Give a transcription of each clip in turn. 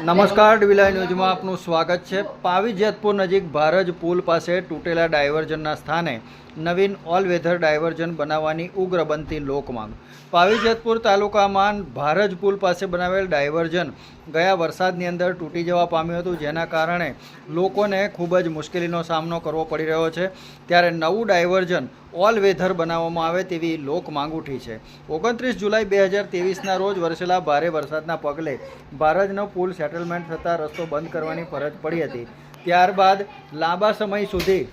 નમસ્કાર ડીવી લાઈવ ન્યૂઝમાં આપનું સ્વાગત છે। પાવી જેતપુર નજીક ભારજ પુલ પાસે તૂટેલા ડાયવર્ઝનના સ્થાને નવીન ઓલ વેધર ડાયવર્ઝન બનાવવાની ઉગ્ર બનતી લોકમાંગ। પાવી જેતપુર તાલુકામાં ભારજ પુલ પાસે બનાવેલ ડાયવર્ઝન ગયા વરસાદની અંદર તૂટી જવા પામ્યું હતું, જેના કારણે લોકોને ખૂબ જ મુશ્કેલીનો સામનો કરવો પડી રહ્યો છે। ત્યારે નવું ડાયવર્ઝન ઓલ વેધર બનાવવામાં આવે તેવી લોક માંગ ઉઠી છે। 29 જુલાઈ 2023ના રોજ વરસેલા ભારે વરસાદના પગલે ભારજનો પુલ સેટલમેન્ટ થતાં રસ્તો બંધ કરવાની ફરજ પડી હતી। ત્યારબાદ લાંબા સમય સુધી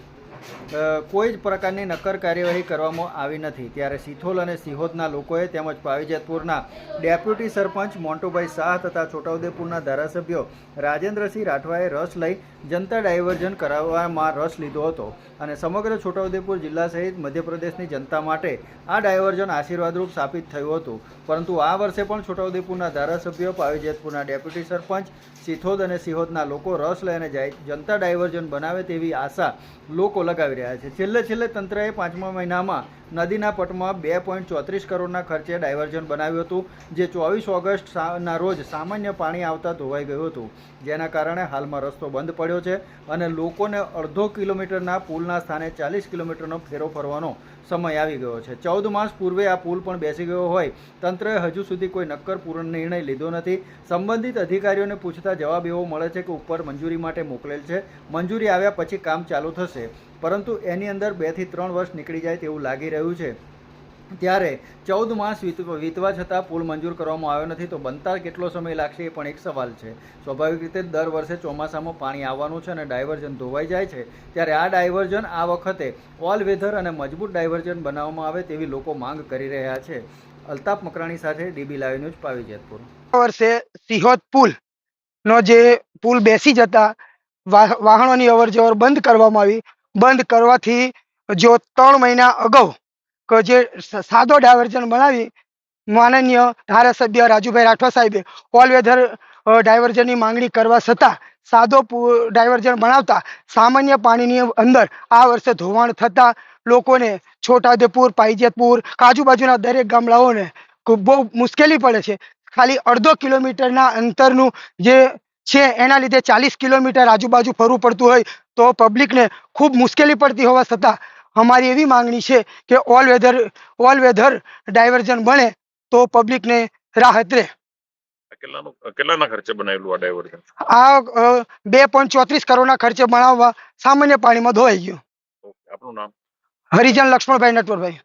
કોઈ જ પ્રકારની નક્કર કાર્યવાહી કરવામાં આવી નથી। ત્યારે સિથોલ અને સિહોદના લોકોએ તેમજ પાવી જેતપુરના ડેપ્યુટી સરપંચ મોન્ટુભાઈ શાહ તથા છોટાઉદેપુરના ધારાસભ્યો રાજેન્દ્રસિંહ રાઠવાએ રસ લઈ જનતા ડાયવર્ઝન કરાવવામાં રસ લીધો હતો અને સમગ્ર છોટાઉદેપુર જિલ્લા સહિત મધ્યપ્રદેશની જનતા માટે આ ડાયવર્ઝન આશીર્વાદરૂપ સાબિત થયું હતું। પરંતુ આ વર્ષે પણ છોટાઉદેપુરના ધારાસભ્યો, પાવી જેતપુરના ડેપ્યુટી સરપંચ, સિથોદ અને સિહોદના લોકો રસ લઈને જનતા ડાયવર્ઝન બનાવે તેવી આશા લોકો લગાવી રહ્યા છે। છેલ્લે તંત્રએ 5મા મહિનામાં નદીના પટમાં 2.34 કરોડના ખર્ચે ડાયવર્ઝન બનાવ્યું હતું, જે 24 ઓગસ્ટના રોજ સામાન્ય પાણી આવતા ધોવાઈ ગયું હતું, જેના કારણે હાલમાં રસ્તો બંધ પડ્યો છે અને લોકોને અડધો કિલોમીટરના પુલના સ્થાને 40 કિલોમીટરનો ફેરો ફરવાનો સમય આવી ગયો છે। 14 માસ પૂર્વે આ પુલ પણ બેસી ગયો હોય તંત્રએ હજુ સુધી કોઈ નક્કર પૂર્ણ નિર્ણય લીધો નથી। સંબંધિત અધિકારીઓને પૂછતા જવાબ એવો મળે છે કે ઉપર મંજૂરી માટે મોકલેલ છે, મંજૂરી આવ્યા પછી કામ ચાલુ થશે, પરંતુ એની અંદર 2 થી 3 વર્ષ નીકળી જાય તેવું લાગી રહ્યું છે। ત્યારે 14 માસ વીતવા છતાં પુલ મંજૂર કરવામાં આવ્યો નથી, તો બનતા કેટલો સમય લાગશે એ પણ એક સવાલ છે। સ્વાભાવિક રીતે દર વર્ષે ચોમાસામાં પાણી આવવાનું છે અને ડાયવર્ઝન ધોવાઈ જાય છે, ત્યારે આ ડાયવર્ઝન આ વખતે ઓલ વેધર અને મજબૂત ડાયવર્ઝન બનાવવામાં આવે તેવી લોકો માંગ કરી રહ્યા છે। અલ્તાફ મકરાણી સાથે dB live news, Pavi Jetpur. વર્ષે સિહોદ પુલ નો જે પુલ બેસી જતા વાહનોની અવરજવર બંધ કરવામાં આવી। બંધ કરવાથી જો 3 મહિના અગાઉ જે સાદો ડાયવર્ઝન બનાવી માનનીય ધારાસભ્ય રાજુભાઈ રાઠવા સાહેબે ઓલ વેધર ડાયવર્ઝનની માંગણી કરવા છતાં સાદો ડાયવર્ઝન બનાવતા સામાન્ય પાણીની અંદર આ વર્ષે ધોવાણ થતાં લોકોને છોટાઉદેપુર, પાવી જેતપુર, આજુબાજુના દરેક ગામડાઓને બહુ મુશ્કેલી પડે છે। ખાલી અડધો કિલોમીટરના અંતરનું જે છે એના લીધે 40 કિલોમીટર આજુબાજુ ફરવું પડતું હોય તો પબ્લિકને ખૂબ મુશ્કેલી પડતી હોવા છતાં અમારી એવી માંગણી છે કે ઓલ વેધર ડાયવર્ઝન બને તો પબ્લિકને રાહત રહે। કેટલાના ખર્ચે બનાવેલું આ ડાયવર્ઝન? આ 2.34 કરોડના ખર્ચે બનાવવા સામાન્ય પાણીમાં ધોવાઈ ગયું। આપનું નામ? હરિજન લક્ષ્મણભાઈ નટવરભાઈ।